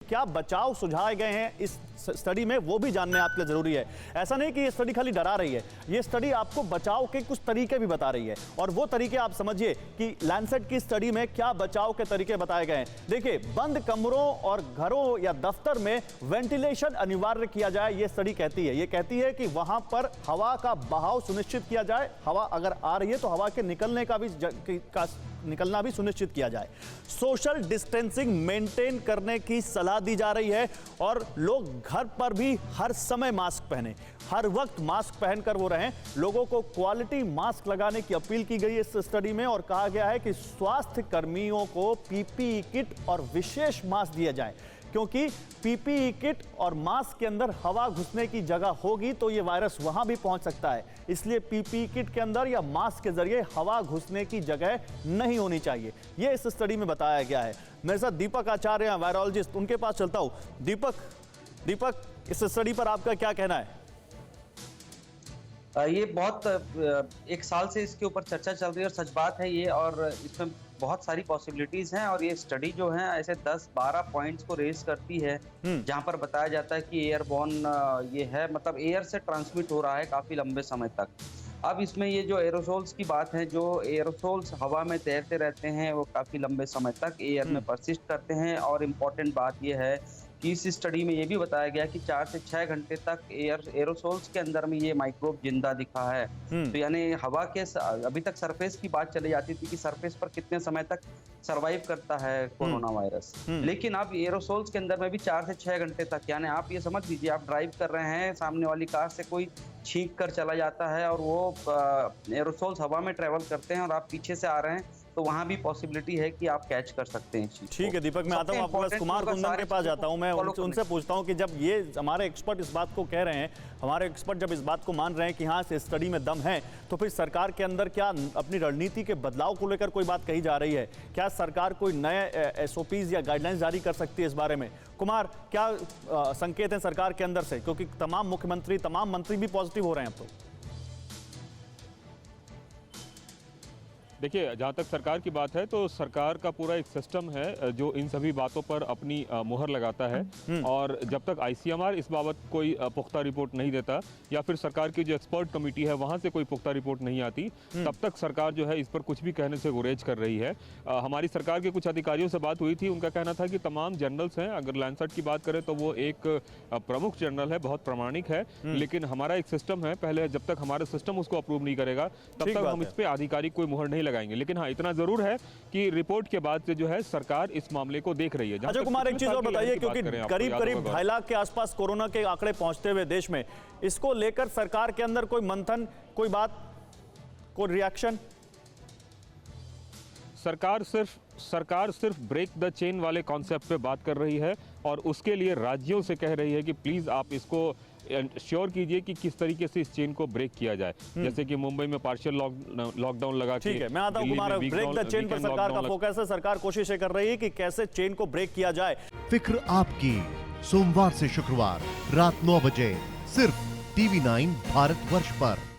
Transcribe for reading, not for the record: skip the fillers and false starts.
क्या बचाव सुझाए गए हैं इस स्टडी में, वो भी जानने आपके लिए जरूरी है। ऐसा नहीं कि ये स्टडी खाली डरा रही है, ये स्टडी आपको बचाव के कुछ तरीके भी बता रही है, और वो तरीके आप समझिए कि लैंसेट की स्टडी में क्या बचाव के तरीके बताए गए हैं। देखिए, बंद कमरों और घरों या दफ्तर में वेंटिलेशन अनिवार्य किया जाए, ये स्टडी कहती है। ये कहती है कि वहां पर हवा का बहाव सुनिश्चित किया जाए, हवा अगर आ रही है तो हवा के निकलना भी सुनिश्चित किया जाए। सोशल डिस्टेंसिंग मेंटेन करने की सलाह दी जा रही है, और लोग घर पर भी हर समय मास्क पहने, हर वक्त मास्क पहनकर वो रहें। लोगों को क्वालिटी मास्क लगाने की अपील की गई है इस स्टडी में, और कहा गया है कि स्वास्थ्य कर्मियों को पीपीई किट और विशेष मास्क दिए जाएं, क्योंकि पीपीई किट और मास्क के अंदर हवा घुसने की जगह होगी तो ये वायरस वहां भी पहुंच सकता है। इसलिए पीपीई किट के अंदर या मास्क के जरिए हवा घुसने की जगह नहीं होनी चाहिए, ये इस स्टडी में बताया गया है। मेरे साथ दीपक आचार्य हैं, वायरोलॉजिस्ट, उनके पास चलता हूं। दीपक, इस स्टडी पर आपका क्या कहना है? ये बहुत एक साल से इसके ऊपर चर्चा चल रही है और सच बात है ये, और इसमें बहुत सारी पॉसिबिलिटीज हैं। और ये स्टडी जो है ऐसे 10-12 पॉइंट्स को रेज करती है, जहां पर बताया जाता है कि एयरबॉर्न ये है, मतलब एयर से ट्रांसमिट हो रहा है काफी लंबे समय तक। अब इसमें ये जो एरोसोल्स की बात है, जो एरोसोल्स हवा में तैरते रहते हैं वो काफी लंबे समय तक एयर में परसिस्ट करते हैं। और इम्पोर्टेंट बात ये है कि इस स्टडी में ये भी बताया गया कि 4 से 6 घंटे तक एरोसोल्स के अंदर में ये माइक्रोब जिंदा दिखा है। तो यानी हवा के अभी तक सरफेस की बात चली जाती थी कि सरफेस पर कितने समय तक सरवाइव करता है कोरोना वायरस, लेकिन अब एरोसोल्स के अंदर में भी 4 से 6 घंटे तक, यानी आप ये समझ लीजिए आप ड्राइव कर रहे हैं, सामने वाली कार से कोई छींक कर चला जाता है और वो एरोसोल्स हवा में ट्रेवल करते हैं और आप पीछे से आ रहे हैं, तो वहां भी पॉसिबिलिटी है कि आप कैच कर सकते हैं इस चीज को। ठीक है दीपक, मैं आता हूं आपके पास, कुमार कुंदन के पास जाता हूं। मैं उनसे पूछता हूं कि जब ये हमारे एक्सपर्ट इस बात को कह रहे हैं, हमारे एक्सपर्ट जब इस बात को मान रहे हैं कि हाँ इस स्टडी में दम है, तो फिर सरकार के अंदर क्या अपनी रणनीति के बदलाव को लेकर कोई बात कही जा रही है? क्या सरकार कोई नए एसओपीज या गाइडलाइंस जारी कर सकती है इस बारे में? कुमार, क्या संकेत है सरकार के अंदर से, क्योंकि तमाम मुख्यमंत्री, तमाम मंत्री भी पॉजिटिव हो रहे हैं अब तो? देखिए, जहाँ तक सरकार की बात है तो सरकार का पूरा एक सिस्टम है जो इन सभी बातों पर अपनी मुहर लगाता है, और जब तक आईसीएमआर इस बाबत कोई पुख्ता रिपोर्ट नहीं देता या फिर सरकार की जो एक्सपर्ट कमेटी है वहाँ से कोई पुख्ता रिपोर्ट नहीं आती, तब तक सरकार जो है इस पर कुछ भी कहने से गुरेज कर रही है। हमारी सरकार के कुछ अधिकारियों से बात हुई थी, उनका कहना था कि तमाम जनरल्स हैं, अगर लैंसेट की बात करें तो वो एक प्रमुख जनरल है, बहुत प्रामाणिक है, लेकिन हमारा एक सिस्टम है, पहले जब तक हमारा सिस्टम उसको अप्रूव नहीं करेगा तब तक हम इस पर आधिकारिक कोई मुहर नहीं लगाएंगे। लेकिन हाँ, इतना जरूर है कि रिपोर्ट के बाद से जो है सरकार इस मामले को देख रही है। अजय कुमार, एक चीज और बताइए, क्योंकि करीब 2.5 लाख के आसपास कोरोना के आंकड़े पहुंचते हुए देश में, इसको लेकर सरकार के अंदर कोई मंथन, कोई बात, कोई रिएक्शन? सरकार सिर्फ ब्रेक द चेन वाले कॉन्सेप्ट पे बात कर रही है, और उसके लिए राज्यों से कह रही है कि प्लीज आप इसको श्योर कीजिए कि किस तरीके से इस चेन को ब्रेक किया जाए। जैसे कि मुंबई में पार्शियल लॉकडाउन लगा के। ठीक है, मैं आता हूं कुमार, ब्रेक द चेन पर सरकार का फोकस है, सरकार कोशिशें कर रही है कि कैसे चेन को ब्रेक किया जाए। फिक्र आपकी, सोमवार से शुक्रवार रात 9 बजे सिर्फ TV9 भारतवर्ष पर।